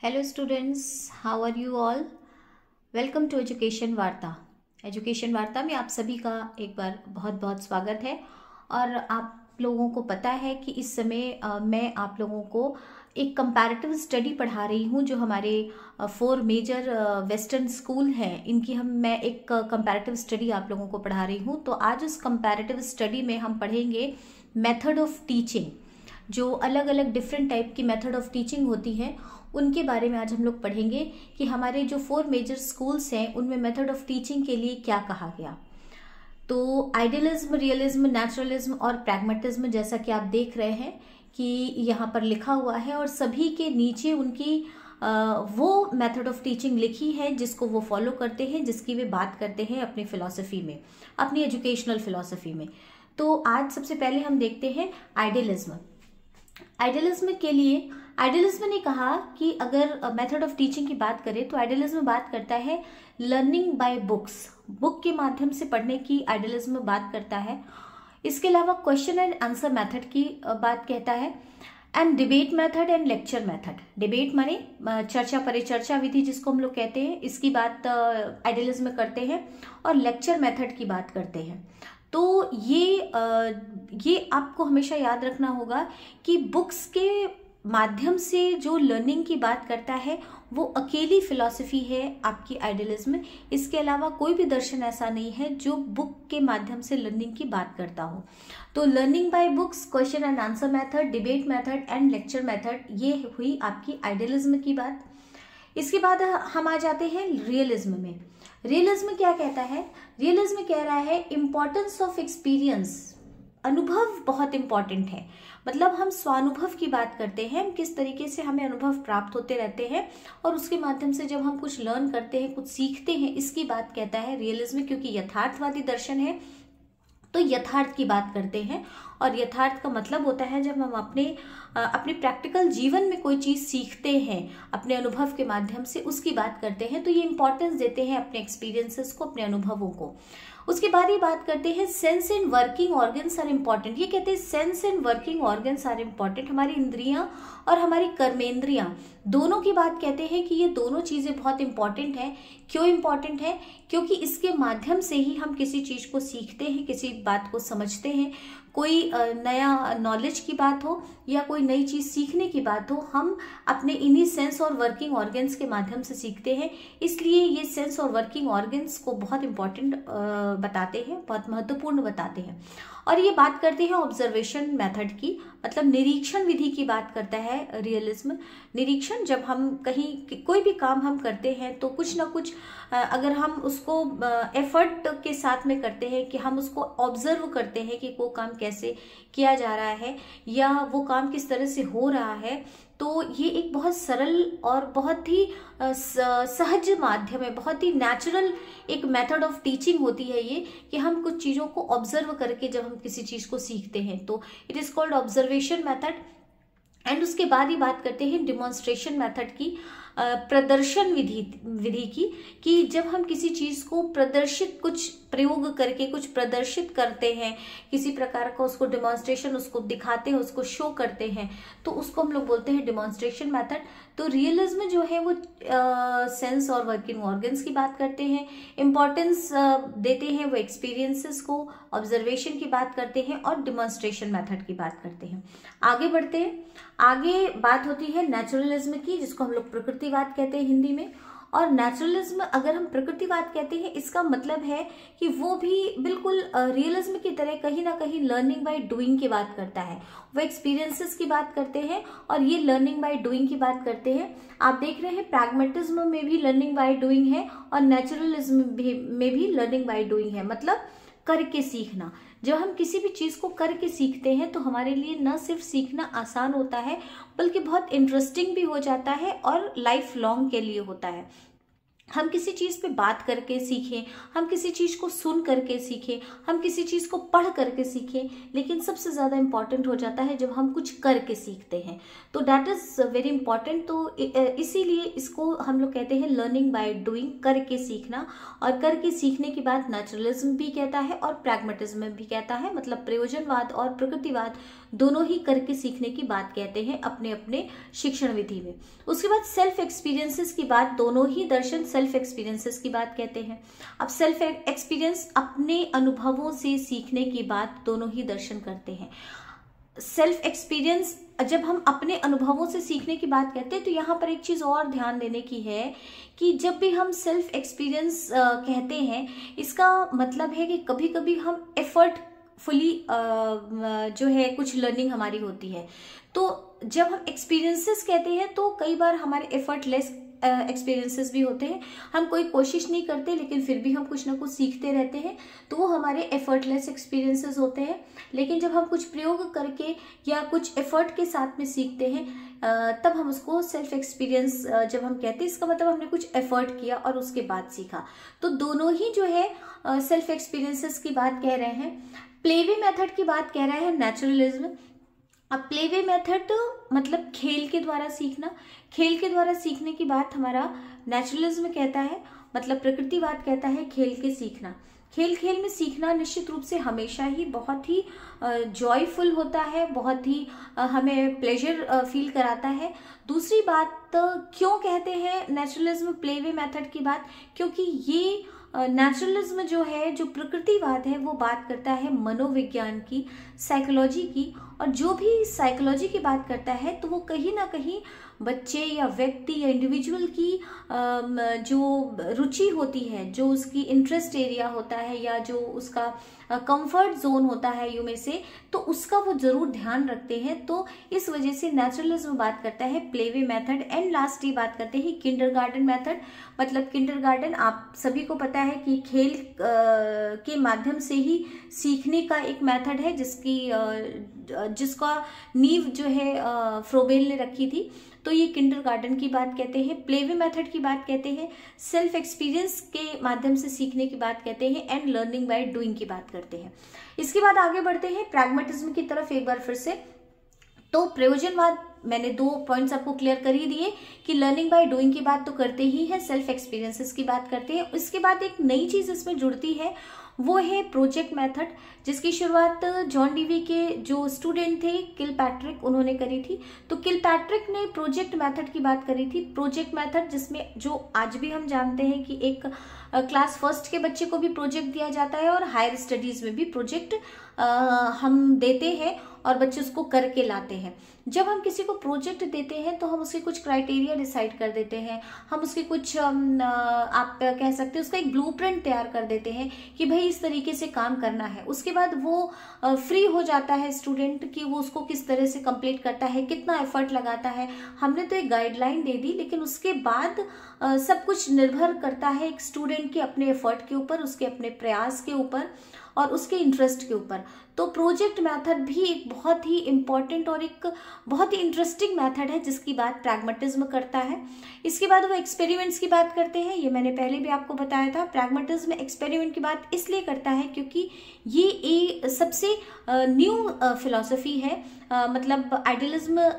Hello students, how are you all. Welcome to education Varta. Education Varta में आप सभी का एक बार बहुत बहुत स्वागत है। और आप लोगों को पता है कि इस समय मैं आप लोगों को एक कंपैरेटिव स्टडी पढ़ा रही हूँ। जो हमारे 4 मेजर वेस्टर्न स्कूल हैं, इनकी मैं एक कंपैरेटिव स्टडी आप लोगों को पढ़ा रही हूँ। तो आज उस कंपैरेटिव स्टडी में हम पढ़ेंगे मेथड ऑफ टीचिंग। जो अलग अलग डिफरेंट टाइप की मेथड ऑफ टीचिंग होती है, उनके बारे में आज हम लोग पढ़ेंगे कि हमारे जो 4 मेजर स्कूल्स हैं उनमें मेथड ऑफ टीचिंग के लिए क्या कहा गया। तो आइडियलिज्म, रियलिज्म, नेचुरलिज्म और प्रैग्मेटिज्म, जैसा कि आप देख रहे हैं कि यहाँ पर लिखा हुआ है, और सभी के नीचे उनकी वो मेथड ऑफ टीचिंग लिखी है जिसको वो फॉलो करते हैं, जिसकी वे बात करते हैं अपनी फिलॉसफी में, अपनी एजुकेशनल फिलॉसफी में। तो आज सबसे पहले हम देखते हैं आइडियलिज्म। आइडियलिज्म के लिए आइडियलिज्म ने कहा कि अगर मेथड ऑफ टीचिंग की बात करें तो आइडियलिज्म बात करता है लर्निंग बाय बुक्स, बुक के माध्यम से पढ़ने की आइडियलिज्म बात करता है। इसके अलावा क्वेश्चन एंड आंसर मेथड की बात कहता है, and debate method and lecture method. Debate माने चर्चा परिचर्चा विधि जिसको हम लोग कहते हैं, इसकी बात आइडियलिज्म करते हैं, और लेक्चर मेथड की बात करते हैं। तो ये आपको हमेशा याद रखना होगा कि बुक्स के माध्यम से जो लर्निंग की बात करता है वो अकेली फिलॉसफी है आपकी आइडियलिज्म। इसके अलावा कोई भी दर्शन ऐसा नहीं है जो बुक के माध्यम से लर्निंग की बात करता हो। तो learning by books, question and answer method, debate method and lecture method, ये हुई आपकी आइडियलिज्म की बात। इसके बाद हम आ जाते हैं रियलिज्म में। रियलिज्म क्या कहता है? रियलिज्म कह रहा है इम्पोर्टेंस ऑफ एक्सपीरियंस। अनुभव बहुत इंपॉर्टेंट है। मतलब हम स्वानुभव की बात करते हैं, किस तरीके से हमें अनुभव प्राप्त होते रहते हैं, और उसके माध्यम से जब हम कुछ लर्न करते हैं, कुछ सीखते हैं, इसकी बात कहता है रियलिज्म। क्योंकि यथार्थवादी दर्शन है तो यथार्थ की बात करते हैं, और यथार्थ का मतलब होता है जब हम अपने प्रैक्टिकल जीवन में कोई चीज सीखते हैं अपने अनुभव के माध्यम से, उसकी बात करते हैं। तो ये इंपॉर्टेंस देते हैं अपने एक्सपीरियंसेस को, अपने अनुभवों को। उसके बाद ये बात करते हैं sense and working organs are important. ये कहते हैं sense and working organs are important. हमारी इंद्रियां और हमारी कर्मेंद्रियां दोनों की बात कहते हैं कि ये दोनों चीजें बहुत इंपॉर्टेंट हैं। क्यों इंपॉर्टेंट है? क्योंकि इसके माध्यम से ही हम किसी चीज को सीखते हैं, किसी बात को समझते हैं। कोई नया नॉलेज की बात हो या कोई नई चीज सीखने की बात हो, हम अपने इन्हीं सेंस और वर्किंग ऑर्गन्स के माध्यम से सीखते हैं। इसलिए ये सेंस और वर्किंग ऑर्गन्स को बहुत इंपॉर्टेंट बताते हैं, बहुत महत्वपूर्ण बताते हैं। और ये बात करते हैं ऑब्जर्वेशन मेथड की, मतलब निरीक्षण विधि की बात करता है रियलिज्म। निरीक्षण, जब हम कहीं कोई भी काम हम करते हैं तो कुछ ना कुछ अगर हम उसको एफर्ट के साथ में करते हैं, कि हम उसको ऑब्जर्व करते हैं कि वो काम कैसे किया जा रहा है या वो काम किस तरह से हो रहा है, तो ये एक बहुत सरल और बहुत ही सहज माध्यम है, बहुत ही नेचुरल एक मेथड ऑफ टीचिंग होती है ये, कि हम कुछ चीज़ों को ऑब्जर्व करके जब हम किसी चीज़ को सीखते हैं, तो it is called observation method. And उसके बाद ही बात करते हैं डिमॉन्स्ट्रेशन मेथड की, प्रदर्शन विधि की, कि जब हम किसी चीज को प्रदर्शित, कुछ प्रयोग करके कुछ प्रदर्शित करते हैं, किसी प्रकार का उसको डिमॉन्स्ट्रेशन, उसको दिखाते हैं, उसको शो करते हैं, तो उसको हम लोग बोलते हैं डिमॉन्स्ट्रेशन मेथड। तो रियलिज्म जो है वो सेंस और वर्किंग ऑर्गन्स की बात करते हैं, इंपॉर्टेंस देते हैं वो एक्सपीरियंसेस को, ऑब्जर्वेशन की बात करते हैं, और डिमॉन्स्ट्रेशन मेथड की बात करते हैं। आगे बढ़ते हैं। आगे बात होती है नेचुरलिज्म की, जिसको हम लोग प्रकृतिवाद कहते हैं हिंदी में। और नेचुरलिज्म, अगर हम प्रकृतिवाद कहते हैं, इसका मतलब है कि वो भी बिल्कुल रियलिज्म की तरह कहीं ना कहीं लर्निंग बाय डूइंग की बात करता है। वो एक्सपीरियंसेस की बात करते हैं और ये लर्निंग बाय डूइंग की बात करते हैं। आप देख रहे हैं प्रैग्मेटिज्म में भी लर्निंग बाय डूइंग है, और नेचुरलिज्म में भी लर्निंग बाय डूइंग है, मतलब करके सीखना। जब हम किसी भी चीज को करके सीखते हैं तो हमारे लिए न सिर्फ सीखना आसान होता है, बल्कि बहुत इंटरेस्टिंग भी हो जाता है और लाइफ लॉन्ग के लिए होता है। हम किसी चीज पे बात करके सीखें, हम किसी चीज को सुन करके सीखें, हम किसी चीज को पढ़ करके सीखें, लेकिन सबसे ज्यादा इंपॉर्टेंट हो जाता है जब हम कुछ करके सीखते हैं। तो दैट इज वेरी इंपॉर्टेंट। तो इसीलिए इसको हम लोग कहते हैं लर्निंग बाय डूइंग, करके सीखना। और करके सीखने की बात नेचुरलिज्म भी कहता है और प्रैग्मेटिज्म भी कहता है, मतलब प्रयोजनवाद और प्रकृतिवाद दोनों ही करके सीखने की बात कहते हैं अपने अपने शिक्षण विधि में। उसके बाद सेल्फ एक्सपीरियंसेस की बात, दोनों ही दर्शन सेल्फ एक्सपीरियंसेस की बात कहते हैं। अब सेल्फ एक्सपीरियंस अपने अनुभवों से सीखने की बात दोनों ही दर्शन करते हैं। सेल्फ एक्सपीरियंस जब हम अपने अनुभवों से सीखने की बात कहते हैं तो यहाँ पर एक चीज और ध्यान देने की है कि जब भी हम सेल्फ एक्सपीरियंस कहते हैं, इसका मतलब है कि कभी कभी हम एफर्टफुली जो है कुछ लर्निंग हमारी होती है, तो जब हम एक्सपीरियंसेस कहते हैं तो कई बार हमारे एफर्टलेस एक्सपीरियंसेस भी होते हैं। हम कोई कोशिश नहीं करते लेकिन फिर भी हम कुछ ना कुछ सीखते रहते हैं, तो वो हमारे एफर्टलेस एक्सपीरियंसेस होते हैं। लेकिन जब हम कुछ प्रयोग करके या कुछ एफर्ट के साथ में सीखते हैं तब हम उसको सेल्फ एक्सपीरियंस जब हम कहते हैं, इसका मतलब हमने कुछ एफर्ट किया और उसके बाद सीखा। तो दोनों ही जो है सेल्फ एक्सपीरियंसेस की बात कह रहे हैं। प्लेवे मेथड की बात कह रहा है नेचुरलिज्म। अब प्लेवे मेथड मतलब खेल के द्वारा सीखना, खेल के द्वारा सीखने की बात हमारा नेचुरलिज्म कहता है, मतलब प्रकृतिवाद कहता है खेल के सीखना। खेल खेल में सीखना निश्चित रूप से हमेशा ही बहुत ही जॉयफुल होता है, बहुत ही हमें प्लेजर फील कराता है। दूसरी बात, क्यों कहते हैं नेचुरलिज्म प्लेवे मेथड की बात, क्योंकि ये नेचुरलिज्म जो है, जो प्रकृतिवाद है, वो बात करता है मनोविज्ञान की, साइकोलॉजी की, और जो भी साइकोलॉजी की बात करता है तो वो कहीं ना कहीं बच्चे या व्यक्ति या इंडिविजुअल की जो रुचि होती है, जो उसकी इंटरेस्ट एरिया होता है या जो उसका कंफर्ट जोन होता है यू में से, तो उसका वो जरूर ध्यान रखते हैं। तो इस वजह से नेचुरलिज्म बात करता है प्लेवे मेथड। एंड लास्ट ही बात करते हैं किंडरगार्टन मेथड। मतलब किंडरगार्टन आप सभी को पता है कि खेल के माध्यम से ही सीखने का एक मेथड है, जिसका नींव जो है फ्रोबेल ने रखी थी। तो ये किंडरगार्टन की बात कहते हैं, प्लेवे मेथड की बात कहते हैं, सेल्फ एक्सपीरियंस के माध्यम से सीखने की बात कहते हैं, एंड लर्निंग बाय डूइंग की बात करते हैं। इसके बाद आगे बढ़ते हैं प्रैग्मेटिज्म की तरफ एक बार फिर से। तो प्रयोजनवाद, मैंने 2 पॉइंट्स आपको क्लियर कर ही दिए कि लर्निंग बाय डूइंग की बात तो करते ही है, सेल्फ एक्सपीरियंसेस की बात करते हैं। इसके बाद एक नई चीज इसमें जुड़ती है, वो है प्रोजेक्ट मेथड, जिसकी शुरुआत जॉन डीवी के जो स्टूडेंट थे किलपैट्रिक, उन्होंने करी थी। तो किलपैट्रिक ने प्रोजेक्ट मेथड की बात करी थी। प्रोजेक्ट मेथड जिसमें जो आज भी हम जानते हैं कि एक क्लास फर्स्ट के बच्चे को भी प्रोजेक्ट दिया जाता है और हायर स्टडीज में भी प्रोजेक्ट हम देते हैं और बच्चे उसको करके लाते हैं। जब हम किसी को प्रोजेक्ट देते हैं तो हम उसके कुछ क्राइटेरिया डिसाइड कर देते हैं, हम उसके कुछ आप कह सकते हैं उसका एक ब्लूप्रिंट तैयार कर देते हैं कि भाई इस तरीके से काम करना है। उसके बाद वो फ्री हो जाता है स्टूडेंट कि वो उसको किस तरह से कंप्लीट करता है, कितना एफर्ट लगाता है। हमने तो एक गाइडलाइन दे दी, लेकिन उसके बाद सब कुछ निर्भर करता है एक स्टूडेंट के अपने एफर्ट के ऊपर, उसके अपने प्रयास के ऊपर और उसके इंटरेस्ट के ऊपर। तो प्रोजेक्ट मेथड भी एक बहुत ही इंपॉर्टेंट और एक बहुत ही इंटरेस्टिंग मेथड है जिसकी बात प्रैग्मेटिज्म करता है। इसके बाद वो एक्सपेरिमेंट्स की बात करते हैं, ये मैंने पहले भी आपको बताया था। प्रैग्मेटिज्म एक्सपेरिमेंट की बात इसलिए करता है क्योंकि ये एक सबसे न्यू फिलॉसफी है, मतलब आइडियलिज्म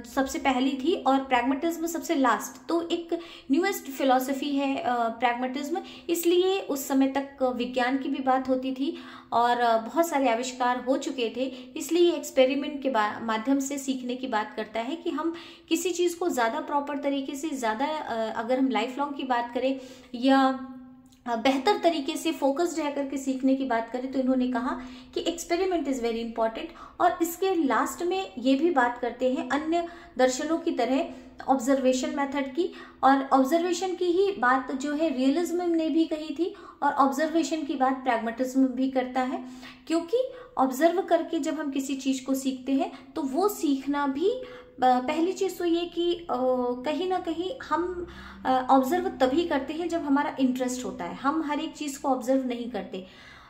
सबसे पहली थी और प्रैग्मेटिज्म सबसे लास्ट, तो एक न्यूएस्ट फिलॉसफी है प्रैग्मेटिज्म। इसलिए उस समय तक विज्ञान की भी बात होती थी और बहुत सारे आविष्कार हो चुके थे, इसलिए एक्सपेरिमेंट के माध्यम से सीखने की बात करता है कि हम किसी चीज़ को ज़्यादा प्रॉपर तरीके से, ज़्यादा अगर हम लाइफ लॉन्ग की बात करें या बेहतर तरीके से फोकस्ड रह करके सीखने की बात करें, तो इन्होंने कहा कि एक्सपेरिमेंट इज़ वेरी इंपॉर्टेंट। और इसके लास्ट में ये भी बात करते हैं अन्य दर्शनों की तरह ऑब्जर्वेशन मेथड की, और ऑब्जर्वेशन की ही बात जो है रियलिज्म ने भी कही थी और ऑब्जर्वेशन की बात प्रैग्मेटिज्म भी करता है। क्योंकि ऑब्जर्व करके जब हम किसी चीज़ को सीखते हैं तो वो सीखना भी, पहली चीज़ तो ये कि कहीं ना कहीं हम ऑब्जर्व तभी करते हैं जब हमारा इंटरेस्ट होता है। हम हर एक चीज़ को ऑब्जर्व नहीं करते।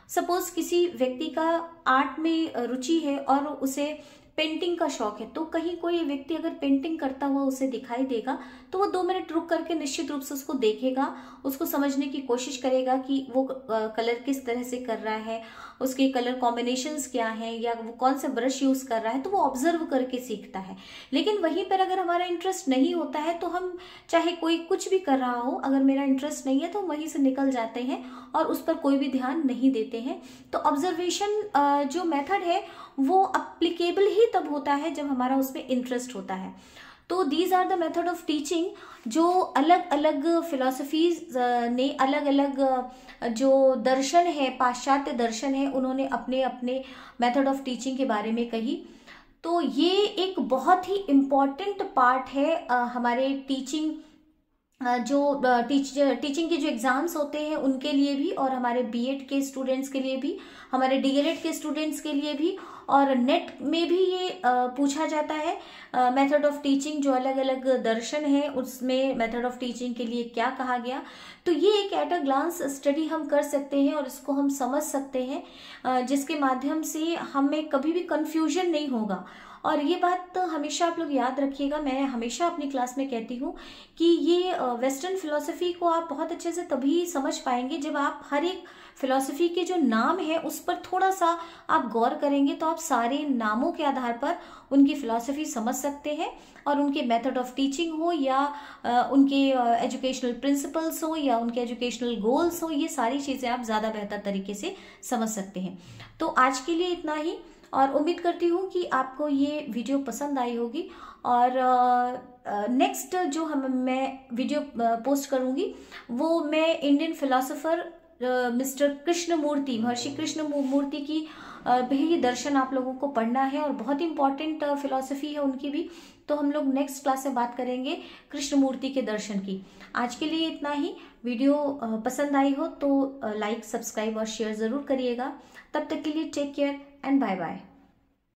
सपोज किसी व्यक्ति का आर्ट में रुचि है और उसे पेंटिंग का शौक है, तो कहीं कोई व्यक्ति अगर पेंटिंग करता हुआ उसे दिखाई देगा तो वो 2 मिनट रुक करके निश्चित रूप से उसको देखेगा, उसको समझने की कोशिश करेगा कि वो कलर किस तरह से कर रहा है, उसके कलर कॉम्बिनेशंस क्या हैं, या वो कौन सा ब्रश यूज़ कर रहा है, तो वो ऑब्जर्व करके सीखता है। लेकिन वहीं पर अगर हमारा इंटरेस्ट नहीं होता है तो हम चाहे कोई कुछ भी कर रहा हो, अगर मेरा इंटरेस्ट नहीं है तो वहीं से निकल जाते हैं और उस पर कोई भी ध्यान नहीं देते हैं। तो ऑब्जर्वेशन जो मेथड है वो अप्लीकेबल ही तब होता है जब हमारा उसमें इंटरेस्ट होता है। तो these are the method of teaching जो अलग अलग फिलॉसफीज ने, अलग अलग जो दर्शन है, पाश्चात्य दर्शन है, उन्होंने अपने अपने मेथड ऑफ टीचिंग के बारे में कही। तो ये एक बहुत ही इम्पॉर्टेंट पार्ट है हमारे टीचिंग टीचिंग के जो एग्जाम्स होते हैं उनके लिए भी, और हमारे बीएड के स्टूडेंट्स के लिए भी, हमारे डीएलएड के स्टूडेंट्स के लिए भी, और नेट में भी ये पूछा जाता है मेथड ऑफ टीचिंग, जो अलग अलग दर्शन है उसमें मेथड ऑफ टीचिंग के लिए क्या कहा गया। तो ये एक एट अ ग्लांस स्टडी हम कर सकते हैं और इसको हम समझ सकते हैं, जिसके माध्यम से हमें कभी भी कंफ्यूजन नहीं होगा। और ये बात हमेशा आप लोग याद रखिएगा, मैं हमेशा अपनी क्लास में कहती हूँ कि ये वेस्टर्न फिलॉसफी को आप बहुत अच्छे से तभी समझ पाएंगे जब आप हर एक फिलॉसफी के जो नाम है उस पर थोड़ा सा आप गौर करेंगे, तो आप सारे नामों के आधार पर उनकी फिलॉसफी समझ सकते हैं, और उनके मेथड ऑफ टीचिंग हो या उनके एजुकेशनल प्रिंसिपल्स हो या उनके एजुकेशनल गोल्स हो, ये सारी चीज़ें आप ज़्यादा बेहतर तरीके से समझ सकते हैं। तो आज के लिए इतना ही, और उम्मीद करती हूँ कि आपको ये वीडियो पसंद आई होगी। और नेक्स्ट जो मैं वीडियो पोस्ट करूँगी वो मैं इंडियन फिलोसोफर मिस्टर कृष्णमूर्ति, महर्षि कृष्णमूर्ति की भी दर्शन आप लोगों को पढ़ना है, और बहुत इंपॉर्टेंट फिलॉसफी है उनकी भी। तो हम लोग नेक्स्ट क्लास में बात करेंगे कृष्णमूर्ति के दर्शन की। आज के लिए इतना ही। वीडियो पसंद आई हो तो लाइक, सब्सक्राइब और शेयर ज़रूर करिएगा। तब तक के लिए take care and bye bye.